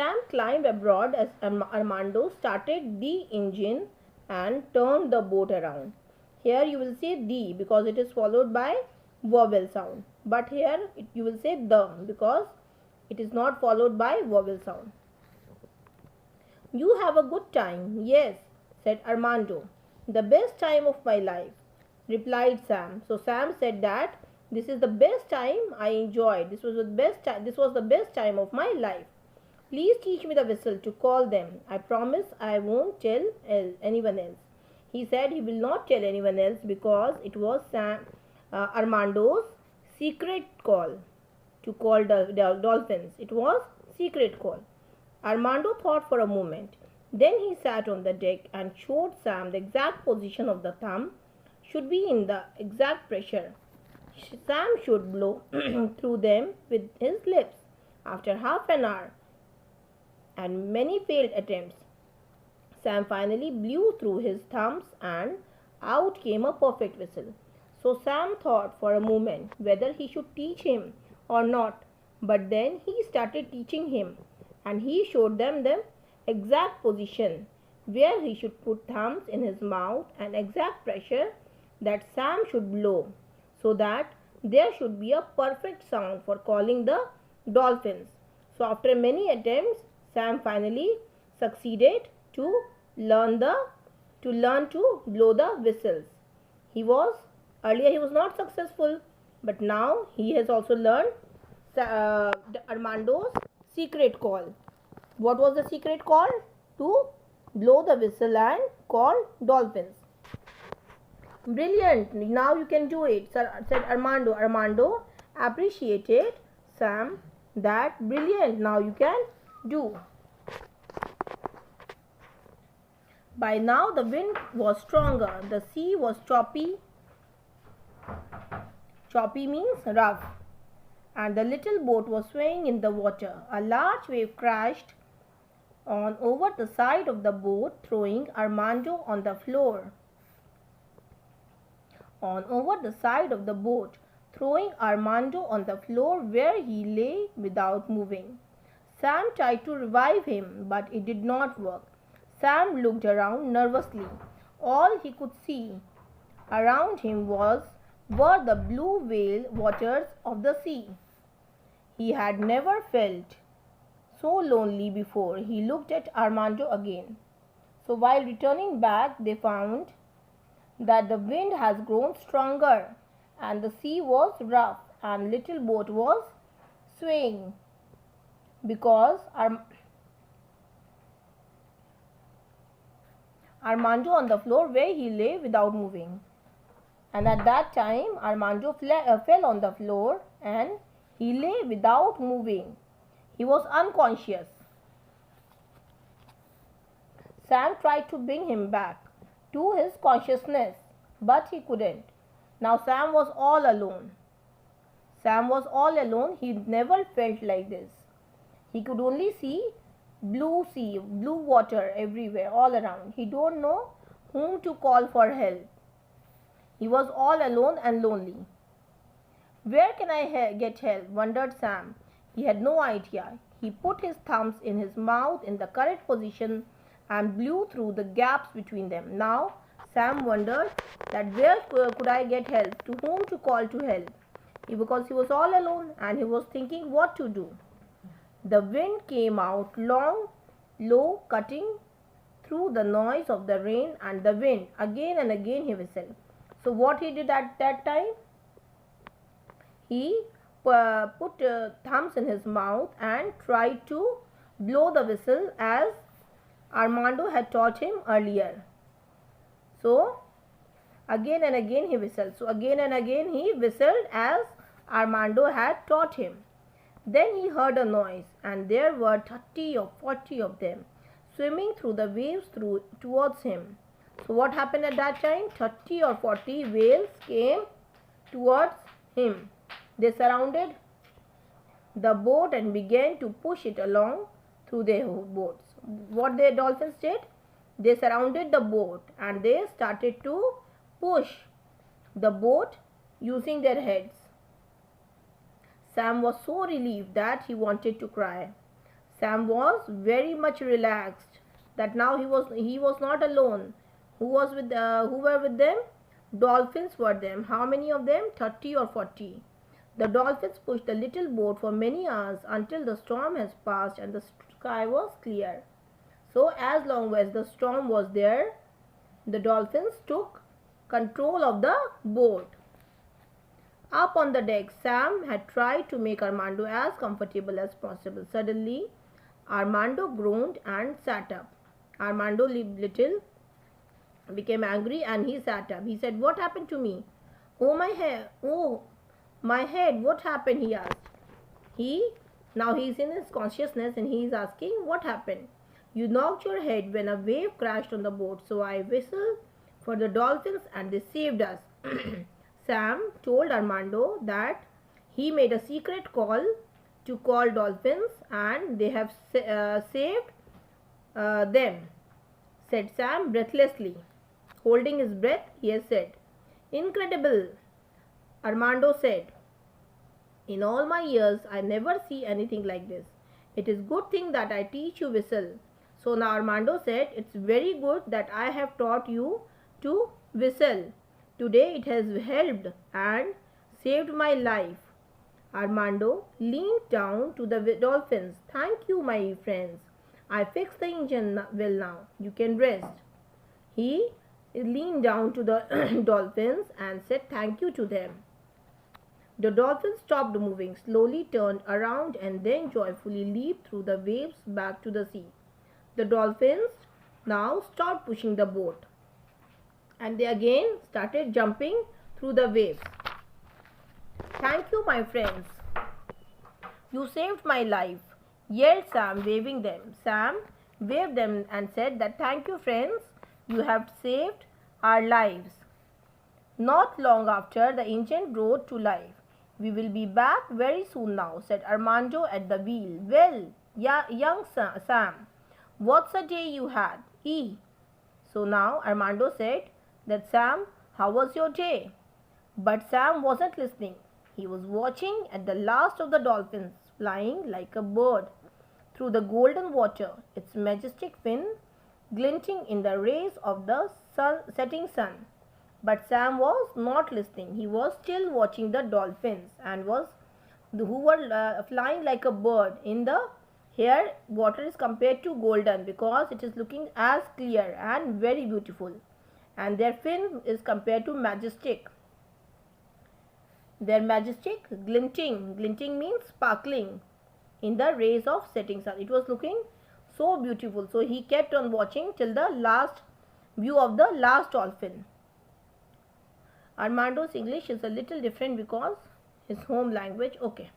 Sam climbed aboard as Armando started the engine and turned the boat around. Here you will say the because it is followed by vowel sound. But here you will say the because it is not followed by vowel sound. You have a good time. Yes, said Armando. The best time of my life, replied Sam. So Sam said that this is the best time I enjoyed. This was the best time of my life. Please teach me the whistle to call them. I promise I won't tell anyone else. He said he will not tell anyone else because it was Armando's secret call to call the dolphins. It was secret call. Armando thought for a moment. Then he sat on the deck and showed Sam the exact position of the thumb should be in the exact pressure. Sam should blow through them with his lips. After half an hour and many failed attempts, Sam finally blew through his thumbs and out came a perfect whistle. So Sam thought for a moment whether he should teach him or not, but then he started teaching him and he showed them the exact position where he should put thumbs in his mouth and exact pressure that Sam should blow so that there should be a perfect sound for calling the dolphins. So after many attempts, Sam finally succeeded to learn to blow the whistles. Earlier he was not successful, but now he has also learned Armando's secret call. What was the secret call? To blow the whistle and call dolphins. Brilliant! Now you can do it, said Armando. Armando appreciated Sam. That brilliant. Now you can do. By now the wind was stronger. The sea was choppy. Choppy means rough. And the little boat was swaying in the water. A large wave crashed on over the side of the boat, throwing Armando on the floor. Where he lay without moving. Sam tried to revive him, but it did not work. Sam looked around nervously. All he could see around him were the blue whale waters of the sea. He had never felt so lonely before. He looked at Armando again. So while returning back, they found that the wind has grown stronger and the sea was rough and little boat was swaying because Armando on the floor where he lay without moving. And at that time Armando fell on the floor and he lay without moving. He was unconscious. Sam tried to bring him back to his consciousness, but he couldn't. Now Sam was all alone. He never felt like this. He could only see blue sea, blue water everywhere, all around. He don't know whom to call for help. He was all alone and lonely. Where can I get help? Wondered Sam. He had no idea. He put his thumbs in his mouth in the correct position and blew through the gaps between them. Now Sam wondered that where could I get help? To whom to call to help? Because he was all alone and he was thinking what to do. The wind came out long, low, cutting through the noise of the rain and the wind. Again and again he whistled. So what he did at that time? He put thumbs in his mouth and tried to blow the whistle as Armando had taught him earlier. So again and again he whistled. So again and again he whistled as Armando had taught him. Then he heard a noise, and there were 30 or 40 of them swimming through the waves towards him. So what happened at that time? 30 or 40 whales came towards him. They surrounded the boat and began to push it along through their boats. What the dolphins did? They surrounded the boat and they started to push the boat using their heads. Sam was so relieved that he wanted to cry. Sam was very much relaxed that now he was not alone. Who were with them? Dolphins were them. How many of them? 30 or 40. The dolphins pushed the little boat for many hours until the storm has passed and the sky was clear. So as long as the storm was there, the dolphins took control of the boat. Up on the deck, Sam had tried to make Armando as comfortable as possible. Suddenly, Armando groaned and sat up. Armando little became angry and he sat up. He said, "What happened to me?" "Oh, my hair! Oh, my head! What happened?" he asked. Now he's in his consciousness and he is asking, "What happened?" "You knocked your head when a wave crashed on the boat, so I whistled for the dolphins and they saved us." Sam told Armando that he made a secret call to call dolphins and they have saved them, said Sam breathlessly. Holding his breath, he has said. "Incredible," Armando said. "In all my years, I never see anything like this. It is good thing that I teach you whistle." So now Armando said, "It's very good that I have taught you to whistle. Today it has helped and saved my life." Armando leaned down to the dolphins. "Thank you, my friends. I fixed the engine well now. You can rest." He leaned down to the dolphins and said thank you to them. The dolphins stopped moving, slowly turned around and then joyfully leaped through the waves back to the sea. The dolphins now stopped pushing the boat and they again started jumping through the waves. "Thank you, my friends. You saved my life," yelled Sam, waving them. Sam waved them and said that, "Thank you, friends. You have saved our lives." Not long after, the engine brought to life. "We will be back very soon now," said Armando at the wheel. "Well, young Sam, what's a day you had?" So now Armando said that, "Sam, how was your day?" But Sam wasn't listening. He was watching at the last of the dolphins flying like a bird through the golden water, its majestic fin glinting in the rays of the setting sun. But Sam was not listening. He was still watching the dolphins and who were flying like a bird. Here water is compared to golden because it is looking as clear and very beautiful, and their fin is compared to majestic. Their majestic glinting. Glinting means sparkling in the rays of setting sun. It was looking so beautiful. So he kept on watching till the last view of the last dolphin. Armando's English is a little different because his home language. Okay.